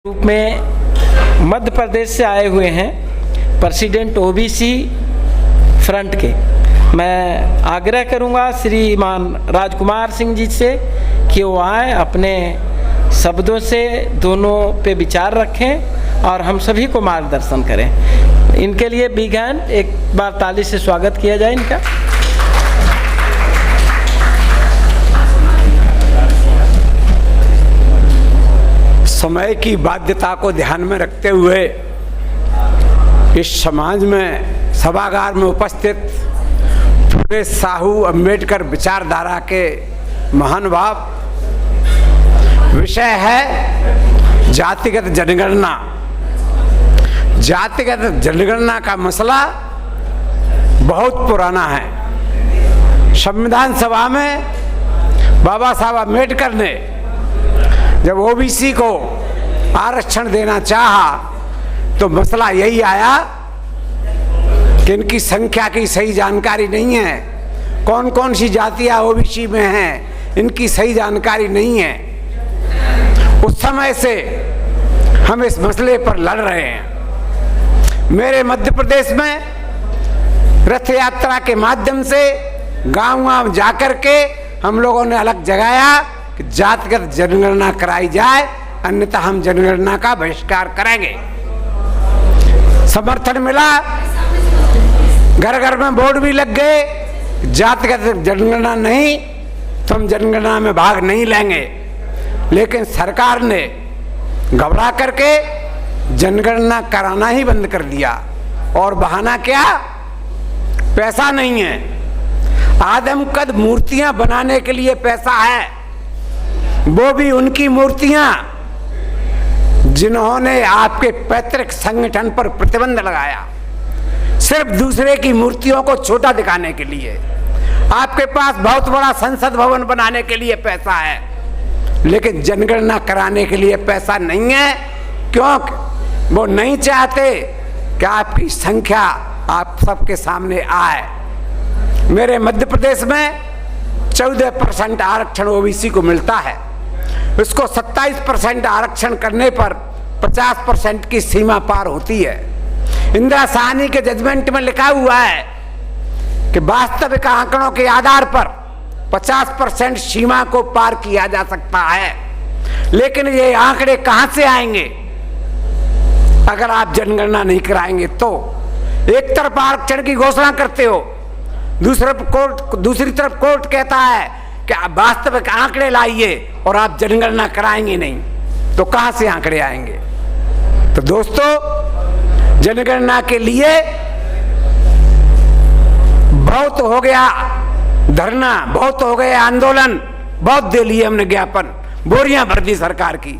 रूप में मध्य प्रदेश से आए हुए हैं प्रेसिडेंट ओबीसी फ्रंट के। मैं आग्रह करूंगा श्रीमान राजकुमार सिंह जी से कि वो आए, अपने शब्दों से दोनों पे विचार रखें और हम सभी को मार्गदर्शन करें। इनके लिए बिग हैंड, एक बार ताली से स्वागत किया जाए इनका। समय की बाध्यता को ध्यान में रखते हुए इस समाज में सभागार में उपस्थित फुले साहू अम्बेडकर विचारधारा के महानुभाव, विषय है जातिगत जनगणना। जातिगत जनगणना का मसला बहुत पुराना है। संविधान सभा में बाबा साहब अम्बेडकर ने जब ओबीसी को आरक्षण देना चाहा तो मसला यही आया कि इनकी संख्या की सही जानकारी नहीं है, कौन कौन सी जातियां ओबीसी में हैं इनकी सही जानकारी नहीं है। उस समय से हम इस मसले पर लड़ रहे हैं। मेरे मध्य प्रदेश में रथ यात्रा के माध्यम से गांव-गांव जाकर के हम लोगों ने अलग जगाया कि जातिगत जनगणना कराई जाए, अन्यथा हम जनगणना का बहिष्कार करेंगे। समर्थन मिला, घर घर में बोर्ड भी लग गए, जातिगत जनगणना नहीं तो हम जनगणना में भाग नहीं लेंगे। लेकिन सरकार ने घबरा करके जनगणना कराना ही बंद कर दिया। और बहाना क्या? पैसा नहीं है। आदमकद मूर्तियां बनाने के लिए पैसा है, वो भी उनकी मूर्तियां जिन्होंने आपके पैतृक संगठन पर प्रतिबंध लगाया, सिर्फ दूसरे की मूर्तियों को छोटा दिखाने के लिए। आपके पास बहुत बड़ा संसद भवन बनाने के लिए पैसा है, लेकिन जनगणना कराने के लिए पैसा नहीं है। क्यों? वो नहीं चाहते कि आपकी संख्या आप सबके सामने आए। मेरे मध्य प्रदेश में 14% आरक्षण ओबीसी को मिलता है। उसको 27% आरक्षण करने पर 50% की सीमा पार होती है। इंदिरा साहनी के जजमेंट में लिखा हुआ है कि वास्तविक आंकड़ों के आधार पर 50% सीमा को पार किया जा सकता है। लेकिन ये आंकड़े कहां से आएंगे अगर आप जनगणना नहीं कराएंगे तो? एक तरफ आरक्षण की घोषणा करते हो, दूसरी तरफ कोर्ट कहता है कि आप वास्तविक आंकड़े लाइए और आप जनगणना कराएंगे नहीं, तो कहां से आंकड़े आएंगे? तो दोस्तों, जनगणना के लिए बहुत हो गया धरना, बहुत हो गया आंदोलन, बहुत दे लिए हमने ज्ञापन, बोरियां भर दी सरकार की।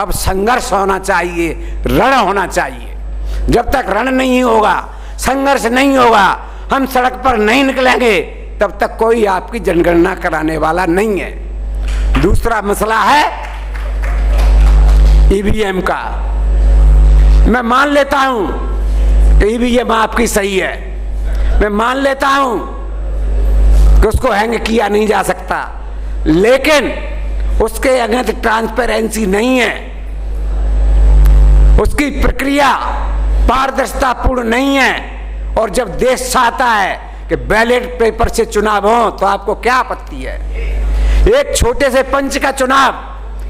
अब संघर्ष होना चाहिए, रण होना चाहिए। जब तक रण नहीं होगा, संघर्ष नहीं होगा, हम सड़क पर नहीं निकलेंगे, तब तक कोई आपकी जनगणना कराने वाला नहीं है। दूसरा मसला है ईवीएम का। मैं मान लेता हूं ईवीएम आपकी सही है, मैं मान लेता हूं कि उसको हैंग किया नहीं जा सकता, लेकिन उसके अगेंस्ट ट्रांसपेरेंसी नहीं है, उसकी प्रक्रिया पारदर्शिता पूर्ण नहीं है। और जब देश चाहता है कि बैलेट पेपर से चुनाव हो तो आपको क्या आपत्ति है? एक छोटे से पंच का चुनाव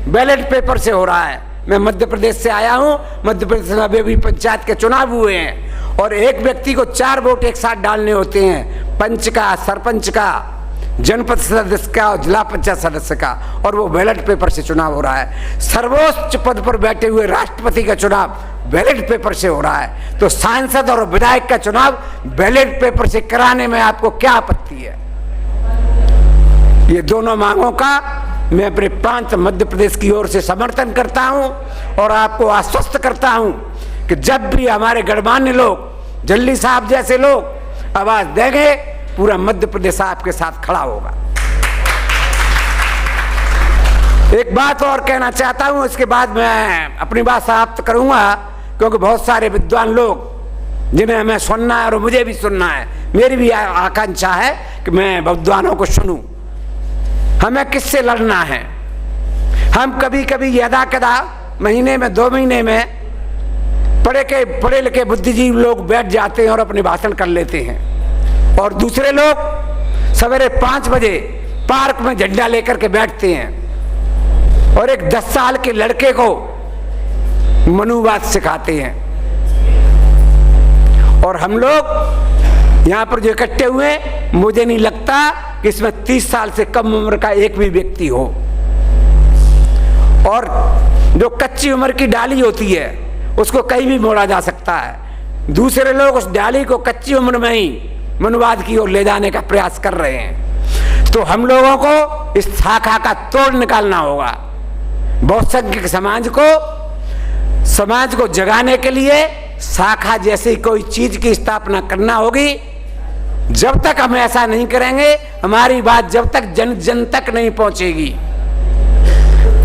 बैलेट पेपर से हो रहा है। मैं मध्य प्रदेश से आया हूं, मध्य प्रदेश में अभी भी पंचायत के चुनाव हुए हैं और एक व्यक्ति को 4 वोट एक साथ डालने होते हैं, पंच का, सरपंच का, जनपद सदस्य का और जिला पंचायत सदस्य का, और वो बैलेट पेपर से चुनाव हो रहा है। सर्वोच्च पद पर बैठे हुए राष्ट्रपति का चुनाव बैलेट पेपर से हो रहा है, तो सांसद और विधायक का चुनाव बैलेट पेपर से कराने में आपको क्या आपत्ति है? ये दोनों मांगों का मैं अपने प्रांत मध्य प्रदेश की ओर से समर्थन करता हूं और आपको आश्वस्त करता हूं कि जब भी हमारे गणमान्य लोग, जल्ली साहब जैसे लोग आवाज देंगे, पूरा मध्य प्रदेश आपके साथ खड़ा होगा। एक बात और कहना चाहता हूं, इसके बाद मैं अपनी बात समाप्त करूंगा, क्योंकि बहुत सारे विद्वान लोग जिन्हें हमें सुनना है और मुझे भी सुनना है, मेरी भी आकांक्षा है कि मैं विद्वानों को सुनूं। हमें किससे लड़ना है? हम कभी कभी यदा कदा महीने में 2 महीने में पढ़े लिखे बुद्धिजीवी लोग बैठ जाते हैं और अपने भाषण कर लेते हैं, और दूसरे लोग सवेरे 5 बजे पार्क में झंडा लेकर के बैठते हैं और एक 10 साल के लड़के को मनुवाद सिखाते हैं। और हम लोग यहाँ पर जो इकट्ठे हुए, मुझे नहीं लगता कि इसमें 30 साल से कम उम्र का एक भी व्यक्ति हो। और जो कच्ची उम्र की डाली होती है उसको कहीं भी मोड़ा जा सकता है। दूसरे लोग उस डाली को कच्ची उम्र में ही मनुवाद की ओर ले जाने का प्रयास कर रहे हैं। तो हम लोगों को इस शाखा का तोड़ निकालना होगा। बहुसंख्यक समाज को जगाने के लिए शाखा जैसी कोई चीज की स्थापना करना होगी। जब तक हम ऐसा नहीं करेंगे, हमारी बात जब तक जन जन तक नहीं पहुंचेगी,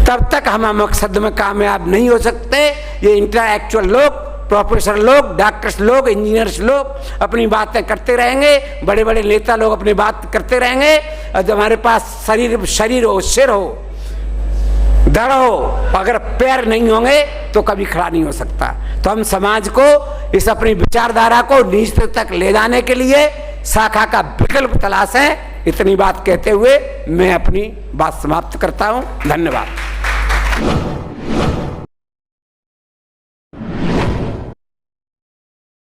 तब तक हम मकसद में कामयाब नहीं हो सकते। ये इंटेलेक्चुअल लोग, प्रोफेसर लोग, डॉक्टर्स लोग, इंजीनियर्स लोग अपनी बातें करते रहेंगे, बड़े बड़े नेता लोग अपनी बात करते रहेंगे, और जब हमारे पास शरीर हो, सिर हो, धड़ हो, अगर पैर नहीं होंगे तो कभी खड़ा नहीं हो सकता। तो हम समाज को इस अपनी विचारधारा को नीचे तक ले जाने के लिए शाखा का विकल्प तलाशें। इतनी बात कहते हुए मैं अपनी बात समाप्त करता हूं। धन्यवाद।